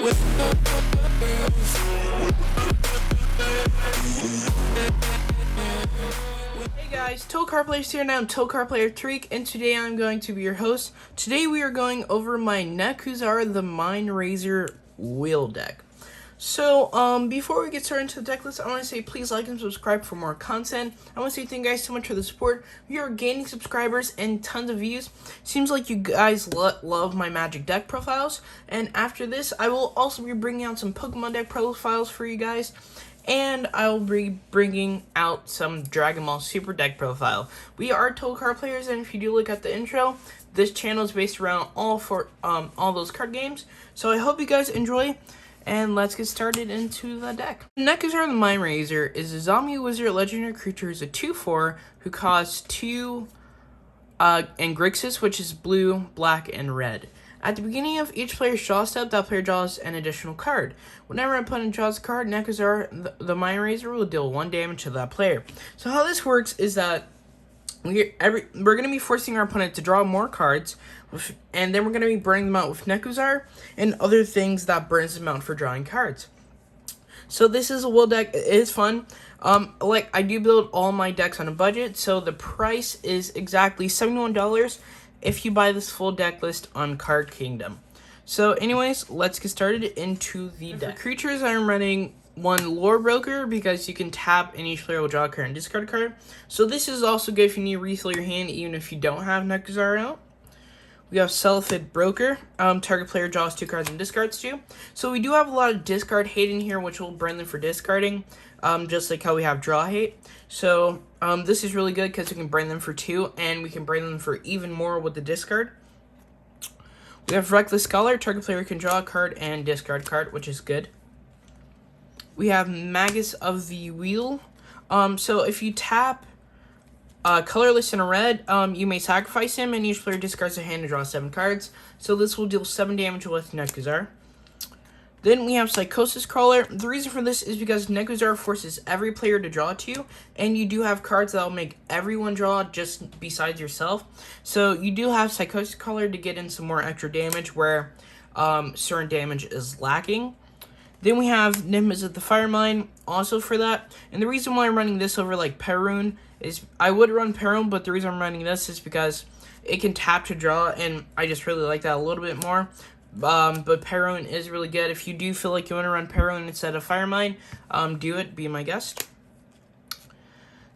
Hey guys, Tokar Players here now. I'm Tokar Player Treek, and today I'm going to be your host. Today we are going over my Nekusar the Mindrazer wheel deck. So, before we get started into the deck list, I want to say please like and subscribe for more content. I want to say thank you guys so much for the support. We are gaining subscribers and tons of views. Seems like you guys love my Magic deck profiles. And after this, I will also be bringing out some Pokemon deck profiles for you guys. And I'll be bringing out some Dragon Ball Super deck profile. We are Tokar players, and if you do look at the intro, this channel is based around all those card games. So I hope you guys enjoy. And let's get started into the deck. Nekusar the Mindrazer is a zombie wizard legendary creature who's a 2/4 who costs 2 and Grixis, which is blue, black, and red. At the beginning of each player's draw step, that player draws an additional card. Whenever an opponent draws a card, Nekusar the Mindrazer will deal 1 damage to that player. So how this works is that we're going to be forcing our opponent to draw more cards, and then we're going to be burning them out with Nekusar and other things that burns them out for drawing cards. So this is a wheel deck. It is fun. I do build all my decks on a budget, so the price is exactly $71 if you buy this full deck list on Card Kingdom. So anyways, let's get started into the deck. For creatures, I'm running one Lore Broker because you can tap and each player will draw a card and discard a card. So this is also good if you need to refill your hand even if you don't have Nekusar out. We have Celphid Broker. Target player draws 2 cards and discards 2. So we do have a lot of discard hate in here, which will burn them for discarding, just like how we have draw hate. So this is really good because we can burn them for 2, and we can burn them for even more with the discard. We have Reckless Scholar. Target player can draw a card and discard a card, which is good. We have Magus of the Wheel. So if you tap colorless and a red, you may sacrifice him, and each player discards a hand and draws 7 cards. So this will deal 7 damage with Nekusar. Then we have Psychosis Crawler. The reason for this is because Nekusar forces every player to draw 2, and you do have cards that will make everyone draw just besides yourself. So you do have Psychosis Crawler to get in some more extra damage where certain damage is lacking. Then we have Nimbus of the Firemine, also for that. And the reason why I'm running this over like Perun is, I would run Perun, but the reason I'm running this is because it can tap to draw, and I just really like that a little bit more. But Perun is really good. If you do feel like you want to run Perun instead of Firemine, do it, be my guest.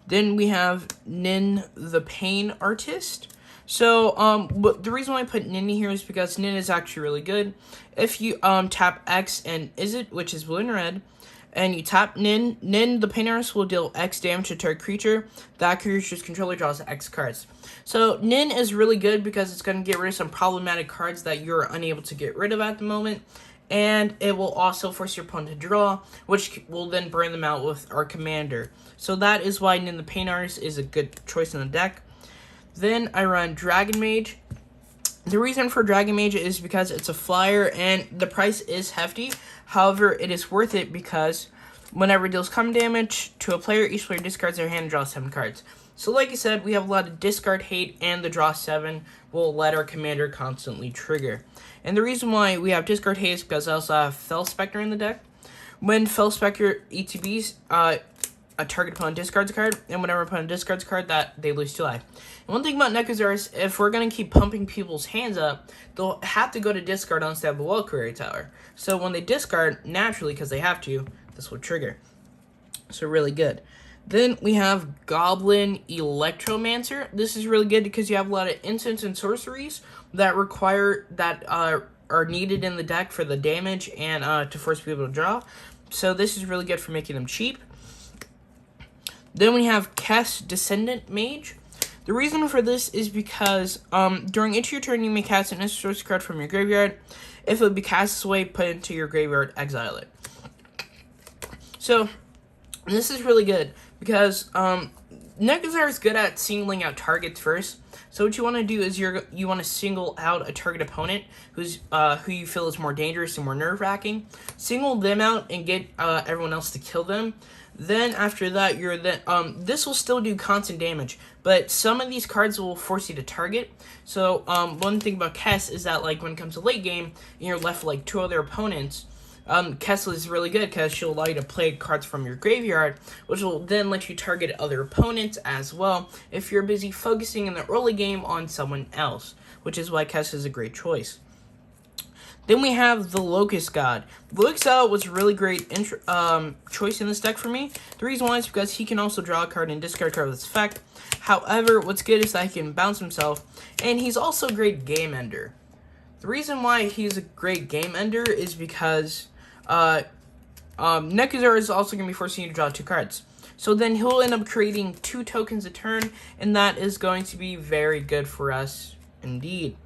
Then we have Nin the Pain Artist. So, the reason why I put Nin here is because Nin is actually really good. If you, tap X and Izzet, which is blue and red, and you tap Nin, the Pain Artist will deal X damage to target creature. That creature's controller draws X cards. So, Nin is really good because it's going to get rid of some problematic cards that you're unable to get rid of at the moment. And it will also force your opponent to draw, which will then burn them out with our commander. So that is why Nin the Pain Artist is a good choice in the deck. Then I run Dragon Mage. The reason for Dragon Mage is because it's a flyer and the price is hefty. However, it is worth it because whenever it deals combat damage to a player, each player discards their hand and draws 7 cards. So like I said, we have a lot of discard hate, and the draw 7 will let our commander constantly trigger. And the reason why we have discard hate is because I also have Fel Spectre in the deck. When Fel Spectre ETBs, a target opponent discards a card, and whenever opponent discards a card, that they lose 2 life. And one thing about Nekusar is, if we're going to keep pumping people's hands up, they'll have to go to discard unless they have a Well Courier Tower. So when they discard, naturally, because they have to, this will trigger. So really good. Then we have Goblin Electromancer. This is really good because you have a lot of instants and sorceries that are needed in the deck for the damage and to force people to draw. So this is really good for making them cheap. Then we have Cast Descendant Mage. The reason for this is because during each of your turn, you may cast an instant source card from your graveyard. If it would be cast this way, put it into your graveyard, exile it. So this is really good because Nekusar is good at singling out targets first. So what you want to do is you want to single out a target opponent who you feel is more dangerous and more nerve-wracking. Single them out and get everyone else to kill them. Then after that, this will still do constant damage, but some of these cards will force you to target. So one thing about Kess is that, like, when it comes to late game and you're left with like 2 other opponents, Kessel is really good because she'll allow you to play cards from your graveyard, which will then let you target other opponents as well if you're busy focusing in the early game on someone else, which is why Kessel is a great choice. Then we have the Locust God. The Locust God was a really great choice in this deck for me. The reason why is because he can also draw a card and discard a card with its effect. However, what's good is that he can bounce himself, and he's also a great game ender. The reason why he's a great game ender is because Nekusar is also going to be forcing you to draw 2 cards. So then he'll end up creating 2 tokens a turn, and that is going to be very good for us indeed.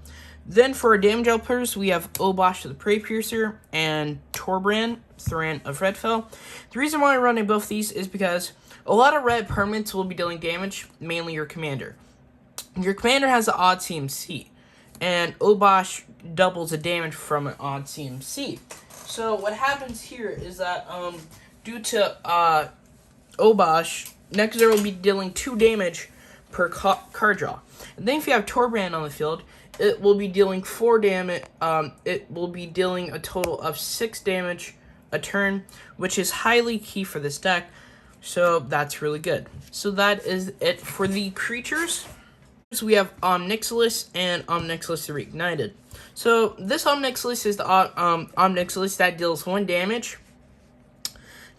Then for our damage outputters, we have Obosh the Prey Piercer and Torbrand, Thran of Redfell. The reason why I'm running both these is because a lot of red permanents will be dealing damage, mainly your commander. Your commander has an odd CMC, and Obosh doubles the damage from an odd CMC. So what happens here is that due to Obosh, Nekusar will be dealing 2 damage per card draw. And then if you have Torbrand on the field, it will be dealing 4 damage. It will be dealing a total of 6 damage a turn, which is highly key for this deck. So that's really good. So that is it for the creatures. So we have Omnixilis and Omnixilis the Reignited. So this Omnixilis is the Omnixilis that deals 1 damage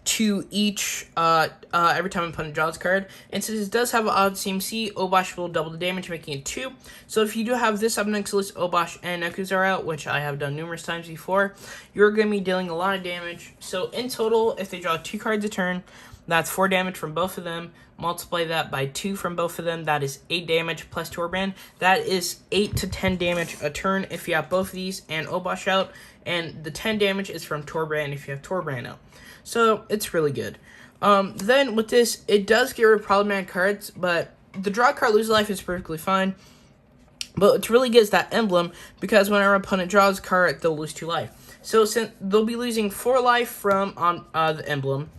to each every time an opponent draws a card. And since it does have an odd CMC, Obosh will double the damage, making it 2. So if you do have this Omnixilis, Obosh, and Nekusar out, which I have done numerous times before, you're going to be dealing a lot of damage. So in total, if they draw 2 cards a turn, that's 4 damage from both of them. Multiply that by 2 from both of them. That is 8 damage plus Torbrand. That is 8 to 10 damage a turn if you have both of these and Obosh out. And the 10 damage is from Torbrand if you have Torbrand out. So it's really good. Then with this, it does get rid of problematic cards, but the draw card lose life is perfectly fine. But what's really good is that emblem, because whenever an opponent draws a card, they'll lose 2 life. So since they'll be losing 4 life from the emblem,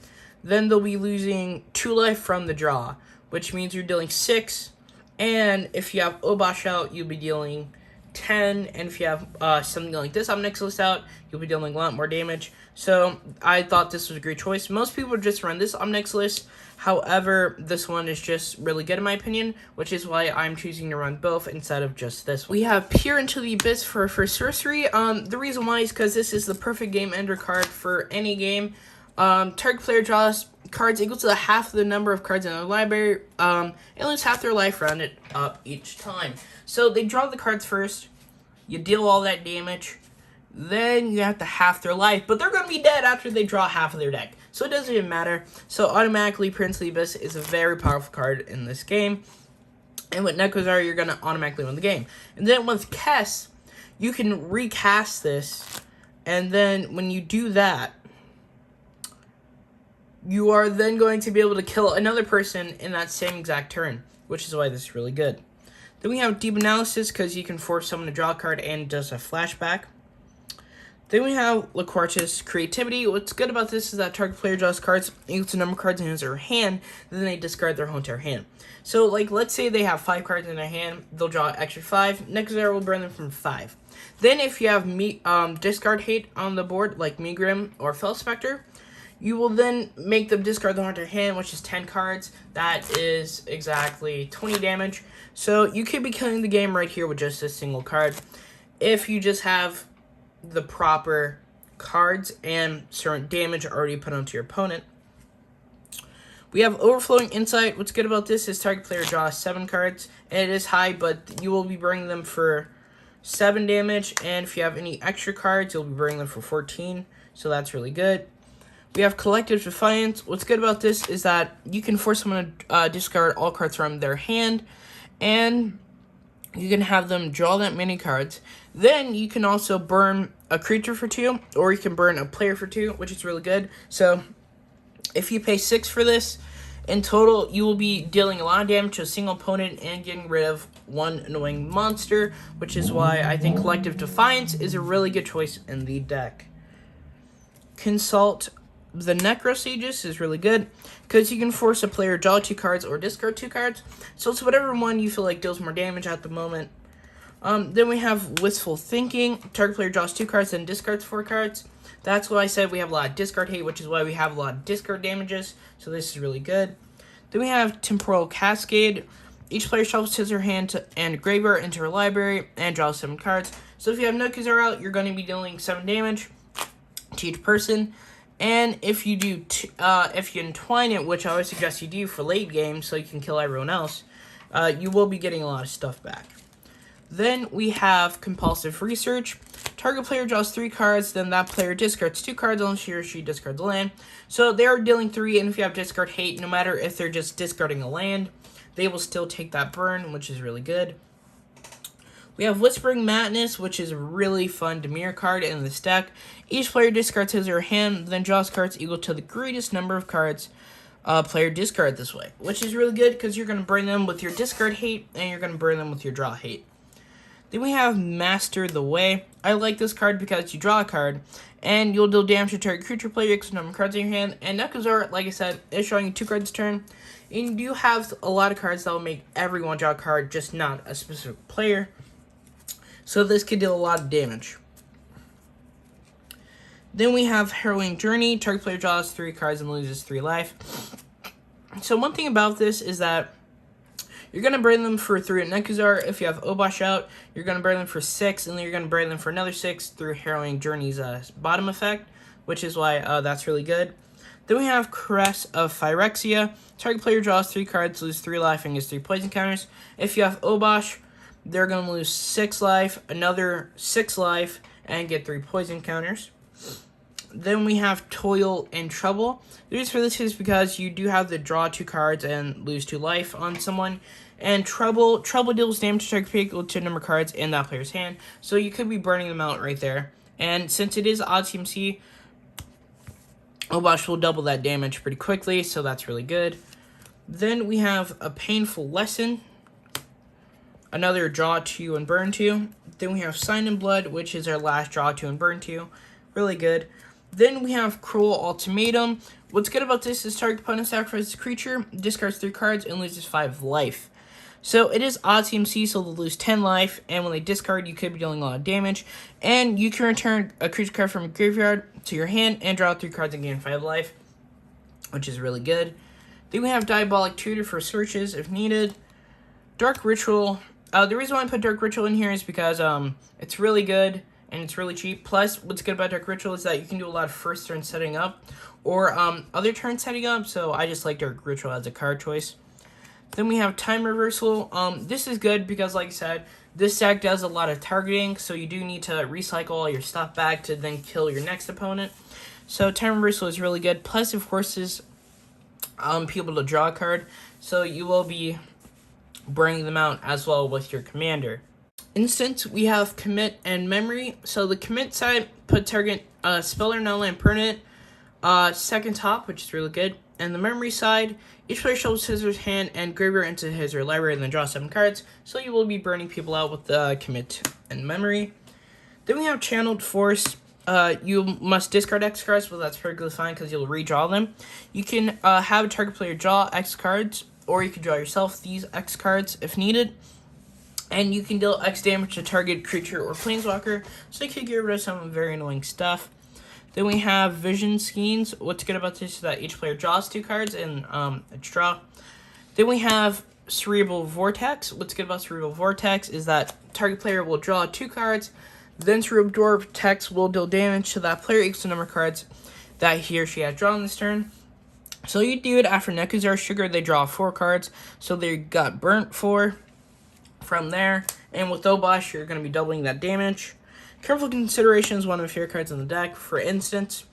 then they'll be losing 2 life from the draw, which means you're dealing 6. And if you have Obosh out, you'll be dealing 10. And if you have something like this Omnixilis out, you'll be dealing a lot more damage. So I thought this was a great choice. Most people just run this Omnixilis. However, this one is just really good in my opinion, which is why I'm choosing to run both instead of just this one. We have Peer into the Abyss for Sorcery. The reason why is because this is the perfect game ender card for any game. Target player draws cards equal to half of the number of cards in their library, and lose half their life rounded up each time. So they draw the cards first, you deal all that damage, then you have to half their life, but they're going to be dead after they draw half of their deck. So it doesn't even matter. So automatically, Prince of the Abyss is a very powerful card in this game. And with Nekusar, you're going to automatically win the game. And then with Kess, you can recast this, and then when you do that, you are then going to be able to kill another person in that same exact turn, which is why this is really good. Then we have Deep Analysis, because you can force someone to draw a card and does a flashback. Then we have Laquarch's Creativity. What's good about this is that target player draws cards equal to number of cards in his or her hand, then they discard their whole entire hand. So, like, let's say they have 5 cards in their hand, they'll draw an extra 5. Nekusar will burn them from 5. Then if you have discard hate on the board, like Megrim or Fel Spectre, you will then make them discard the whole entire hand, which is 10 cards. That is exactly 20 damage. So you could be killing the game right here with just a single card if you just have the proper cards and certain damage already put onto your opponent. We have Overflowing Insight. What's good about this is target player draws 7 cards, and it is high, but you will be burning them for 7 damage, and if you have any extra cards, you'll be burning them for 14, so that's really good. We have Collective Defiance. What's good about this is that you can force someone to discard all cards from their hand, and you can have them draw that many cards. Then you can also burn a creature for 2, or you can burn a player for 2, which is really good. So if you pay 6 for this, in total, you will be dealing a lot of damage to a single opponent and getting rid of 1 annoying monster, which is why I think Collective Defiance is a really good choice in the deck. Consult the Necrosages is really good because you can force a player to draw 2 cards or discard 2 cards. So it's whatever one you feel like deals more damage at the moment. Then we have Wistful Thinking. Target player draws 2 cards and discards 4 cards. That's why I said we have a lot of discard hate, which is why we have a lot of discard damages. So this is really good. Then we have Temporal Cascade. Each player shuffles his or her hand and graveyard into her library and draws 7 cards. So if you have Nekusar out, you're going to be dealing 7 damage to each person. And if you do, if you entwine it, which I always suggest you do for late game, so you can kill everyone else, you will be getting a lot of stuff back. Then we have Compulsive Research. Target player draws 3 cards, then that player discards 2 cards unless he or she discards a land. So they're dealing 3, and if you have discard hate, no matter if they're just discarding a land, they will still take that burn, which is really good. We have Whispering Madness, which is a really fun Dimir card in this deck. Each player discards his or her hand, then draws cards equal to the greatest number of cards player discard this way, which is really good because you're going to burn them with your discard hate, and you're going to burn them with your draw hate. Then we have Master the Way. I like this card because you draw a card, and you'll deal damage to target creature player equals number of cards in your hand. And Nekusar, like I said, is showing you 2 cards a turn. And you have a lot of cards that will make everyone draw a card, just not a specific player. So this could deal a lot of damage. Then we have Harrowing Journey. Target player draws 3 cards and loses 3 life. So one thing about this is that you're going to burn them for 3 at Nekusar. If you have Obosh out, you're going to burn them for 6, and then you're going to burn them for another 6 through Harrowing Journey's bottom effect, which is why that's really good. Then we have Caress of Phyrexia. Target player draws 3 cards, loses 3 life, and gets 3 poison counters. If you have Obosh, they're going to lose 6 life, another 6 life, and get 3 poison counters. Then we have Toil and Trouble. The reason for this is because you do have to draw 2 cards and lose 2 life on someone. And Trouble deals damage to target player equal to number of cards in that player's hand. So you could be burning them out right there. And since it is odd CMC, Obosh will double that damage pretty quickly, so that's really good. Then we have a Painful Lesson. Another draw 2 and burn 2. Then we have Sign in Blood, which is our last draw 2 and burn 2. Really good. Then we have Cruel Ultimatum. What's good about this is target opponent sacrifices a creature, discards 3 cards, and loses 5 life. So it is odd CMC, so they'll lose 10 life, and when they discard, you could be dealing a lot of damage. And you can return a creature card from a graveyard to your hand and draw 3 cards and gain 5 life, which is really good. Then we have Diabolic Tutor for searches if needed. Dark Ritual. The reason why I put Dark Ritual in here is because it's really good and it's really cheap. Plus, what's good about Dark Ritual is that you can do a lot of first turn setting up or other turn setting up, so I just like Dark Ritual as a card choice. Then we have Time Reversal. This is good because, like I said, this deck does a lot of targeting, so you do need to recycle all your stuff back to then kill your next opponent. So Time Reversal is really good. Plus, it forces people to draw a card, so you will be bringing them out as well with your commander. Instant, we have Commit and Memory. So the Commit side, put target spell or non-land permanent second top, which is really good. And the Memory side, each player shuffles his hand and graveyard into his or her library and then draw 7 cards. So you will be burning people out with the Commit and Memory. Then we have Channeled Force. You must discard X cards, but that's perfectly fine because you'll redraw them. You can have a target player draw X cards, or you can draw yourself these X cards if needed. And you can deal X damage to target creature or planeswalker, so you can get rid of some very annoying stuff. Then we have Vision Schemes. What's good about this is that each player draws 2 cards and it's draw. Then we have Cerebral Vortex. What's good about Cerebral Vortex is that target player will draw 2 cards, then Cerebral Vortex will deal damage to that player equals the number of cards that he or she has drawn this turn. So you do it after Nekusar Sugar, they draw 4 cards, so they got burnt 4 from there. And with Obosh, you're going to be doubling that damage. Careful Consideration is one of my favorite cards in the deck, for instance,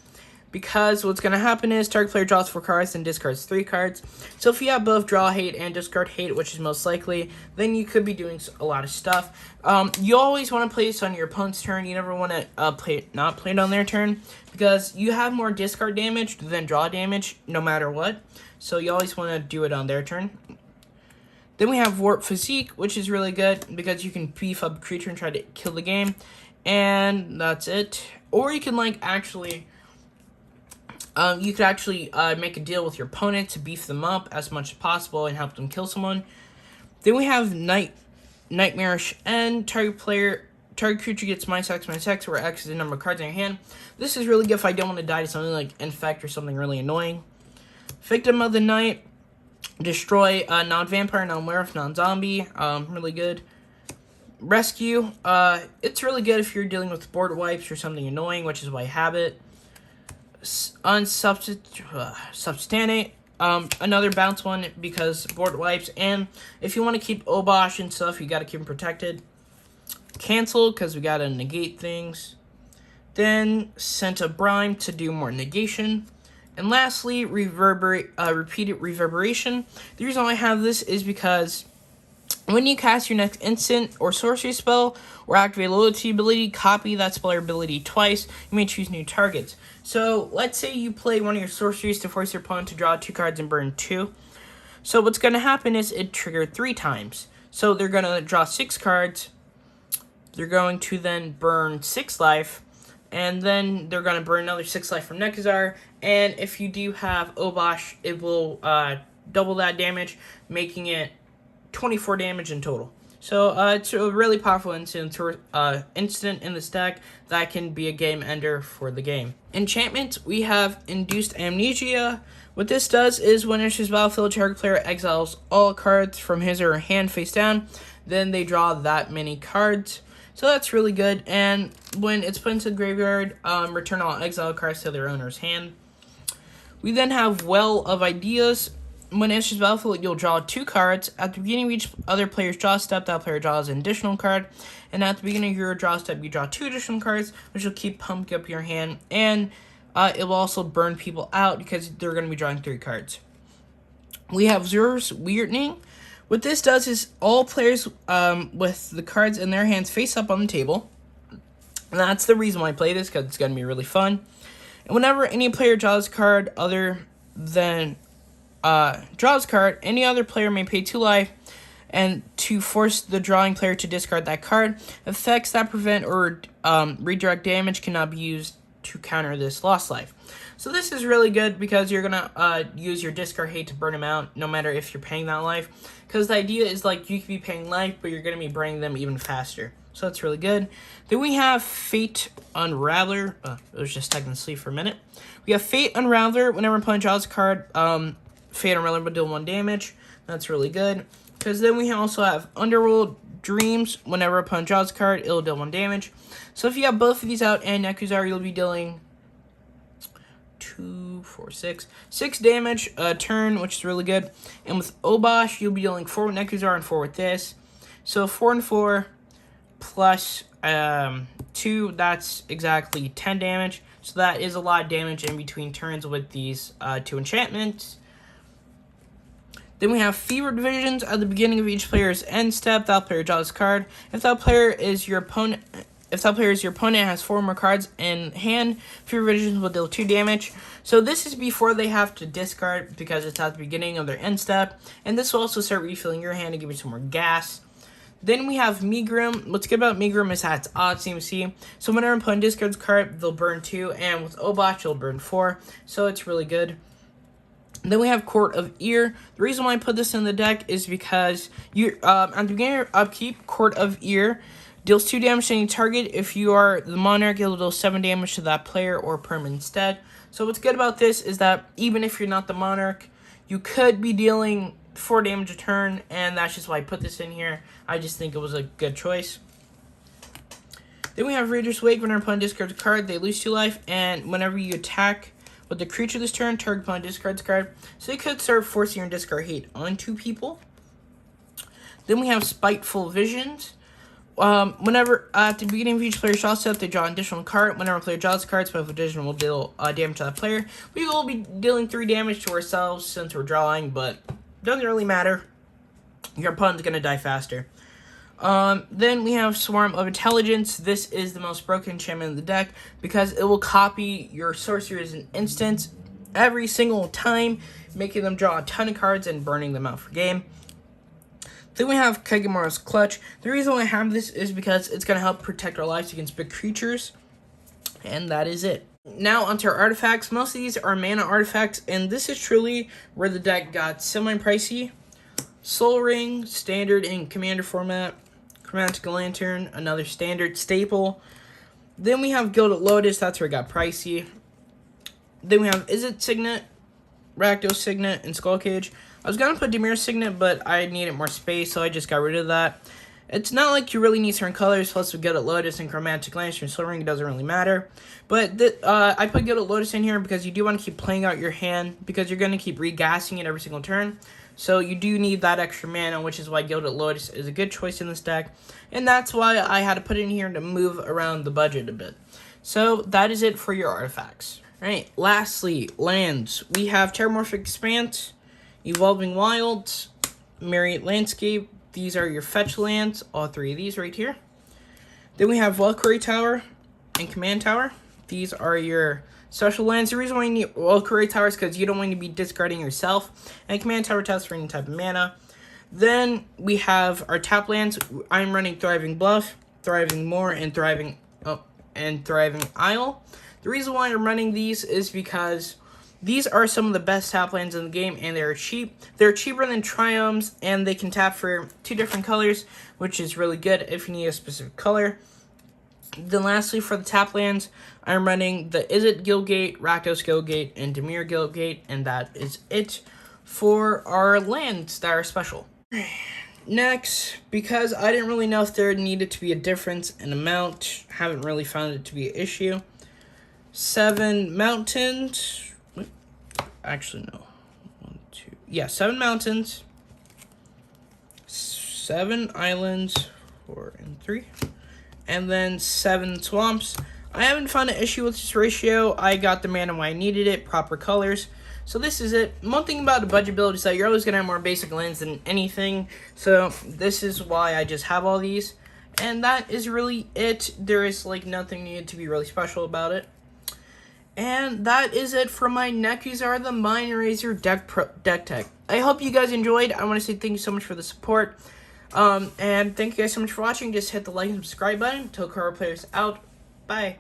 because what's going to happen is target player draws 4 cards and discards 3 cards. So if you have both draw hate and discard hate, which is most likely, then you could be doing a lot of stuff. You always want to play this on your opponent's turn. You never want to not play it on their turn, because you have more discard damage than draw damage no matter what. So you always want to do it on their turn. Then we have Warp Physique, which is really good because you can beef up a creature and try to kill the game. And that's it. Or you can actually make a deal with your opponent to beef them up as much as possible and help them kill someone. Then we have Nightmarish End. Target target creature gets -X, where X is the number of cards in your hand. This is really good if I don't want to die to something like Infect or something really annoying. Victim of the Night, destroy non-vampire, non-werewolf, non-zombie. Really good. Rescue, it's really good if you're dealing with board wipes or something annoying, which is why I have it. Substantiate, another bounce one because board wipes, and if you want to keep Obosh and stuff, you got to keep them protected. Cancel, because we got to negate things. Then Scent of Brine to do more negation. And lastly, repeated reverberation. The reason why I have this is because when you cast your next instant or sorcery spell or activate loyalty ability, copy that spell or ability twice. You may choose new targets. So let's say you play one of your sorceries to force your opponent to draw 2 cards and burn 2. So what's going to happen is it triggered 3 times. So they're going to draw 6 cards. They're going to then burn 6 life. And then they're going to burn another 6 life from Nekusar. And if you do have Obosh, it will double that damage, making it 24 damage in total. So it's a really powerful instant in this deck that can be a game ender for the game. Enchantment, we have Induced Amnesia. What this does is when enters battlefield, target player exiles all cards from his or her hand face down. Then they draw that many cards. So that's really good. And when it's put into the graveyard, return all exiled cards to their owner's hand. We then have Well of Ideas. When it enters battlefield, you'll draw 2 cards. At the beginning of each other player's draw step, that player draws an additional card. And at the beginning of your draw step, you draw 2 additional cards, which will keep pumping up your hand. And it will also burn people out because they're going to be drawing 3 cards. We have Zur's Weirding. What this does is all players with the cards in their hands face up on the table. And that's the reason why I play this, because it's going to be really fun. And whenever any player draws a card other than draws card, any other player may pay 2 life, and to force the drawing player to discard that card. Effects that prevent or redirect damage cannot be used to counter this lost life. So this is really good because you're gonna use your discard hate to burn them out, no matter if you're paying that life. Because the idea is like you could be paying life, but you're gonna be burning them even faster. So that's really good. Then we have Fate Unraveler. It was just stuck in sleep for a minute. We have Fate Unraveler. Whenever an opponent draws a card, Fate Unraveler will deal 1 damage. That's really good. Because then we also have Underworld Dreams. Whenever an opponent draws a card, it'll deal 1 damage. So if you have both of these out and Nekusar, you'll be dealing 2, 4, 6 damage a turn, which is really good. And with Obosh, you'll be dealing 4 with Nekusar and 4 with this. So 4 and 4 plus 2, that's exactly 10 damage. So that is a lot of damage in between turns with these 2 enchantments. Then we have Fevered Visions. At the beginning of each player's end step, that player draws a card. If that player is your opponent, has 4 more cards in hand, Fevered Visions will deal 2 damage. So this is before they have to discard because it's at the beginning of their end step. And this will also start refilling your hand and give you some more gas. Then we have Megrim. What's good about Megrim is that it's odd CMC. So whenever an opponent discards a card, they'll burn 2. And with Obosh, they'll burn 4. So it's really good. Then we have Court of Ear. The reason why I put this in the deck is because you at the beginning of your upkeep, Court of Ear deals 2 damage to any target. If you are the Monarch, it'll deal 7 damage to that player or permanent instead. So what's good about this is that even if you're not the Monarch, you could be dealing 4 damage a turn, and that's just why I put this in here. I just think it was a good choice. Then we have Raider's Wake. Whenever opponent discards a card, they lose 2 life, and whenever you attack with the creature this turn, target opponent discards a card. So you could start forcing your discard hate onto people. Then we have Spiteful Visions. Whenever at the beginning of each player's draw step, they draw an additional card. Whenever a player draws a card, Spiteful Vision will deal damage to that player. We will be dealing 3 damage to ourselves since we're drawing, but doesn't really matter. Your opponent's gonna die faster. Then we have Swarm of Intelligence. This is the most broken enchantment in the deck because it will copy your sorcery as an instant every single time, making them draw a ton of cards and burning them out for game. Then we have Kagemaru's Clutch. The reason why I have this is because it's going to help protect our lives against big creatures. And that is it. Now onto our artifacts. Most of these are mana artifacts, and this is truly where the deck got semi-pricey. Soul Ring, standard in Commander format. Chromatic Lantern, another standard staple. Then we have Gilded Lotus, that's where it got pricey. Then we have Izzet Signet, Rakdos Signet, and Skull Cage. I was going to put Dimir Signet, but I needed more space, so I just got rid of that. It's not like you really need certain colors, plus with Gilded Lotus and Chromatic Lantern and Soul Ring, it doesn't really matter. But I put Gilded Lotus in here because you do want to keep playing out your hand, because you're going to keep regassing it every single turn. So you do need that extra mana, which is why Gilded Lotus is a good choice in this deck. And that's why I had to put it in here to move around the budget a bit. So that is it for your artifacts. Alright, lastly, lands. We have Terramorphic Expanse, Evolving Wilds, Myriad Landscape. These are your fetch lands, all three of these right here. Then we have Valkyrie Tower and Command Tower. These are your special lands. The reason why you need Valkyrie Tower is because you don't want to be discarding yourself. And Command Tower taps for any type of mana. Then we have our tap lands. I'm running Thriving Bluff, Thriving Moor, and Thriving Isle. The reason why I'm running these is because these are some of the best tap lands in the game, and they're cheap. They're cheaper than Triomes, and they can tap for 2 different colors, which is really good if you need a specific color. Then lastly, for the tap lands, I'm running the Izzet Guildgate, Rakdos Guildgate, and Dimir Guildgate, and that is it for our lands that are special. Next, because I didn't really know if there needed to be a difference in amount, haven't really found it to be an issue. 7 mountains. Actually, no. 1, 2. Yeah, 7 mountains. 7 islands. 4 and 3. And then 7 swamps. I haven't found an issue with this ratio. I got the mana when I needed it. Proper colors. So this is it. One thing about the budget build is that you're always going to have more basic lands than anything. So this is why I just have all these. And that is really it. There is like nothing needed to be really special about it. And that is it for my Nekusar the Mindrazer deck tech. I hope you guys enjoyed. I want to say thank you so much for the support. And thank you guys so much for watching. Just hit the like and subscribe button. Tokar Players out. Bye.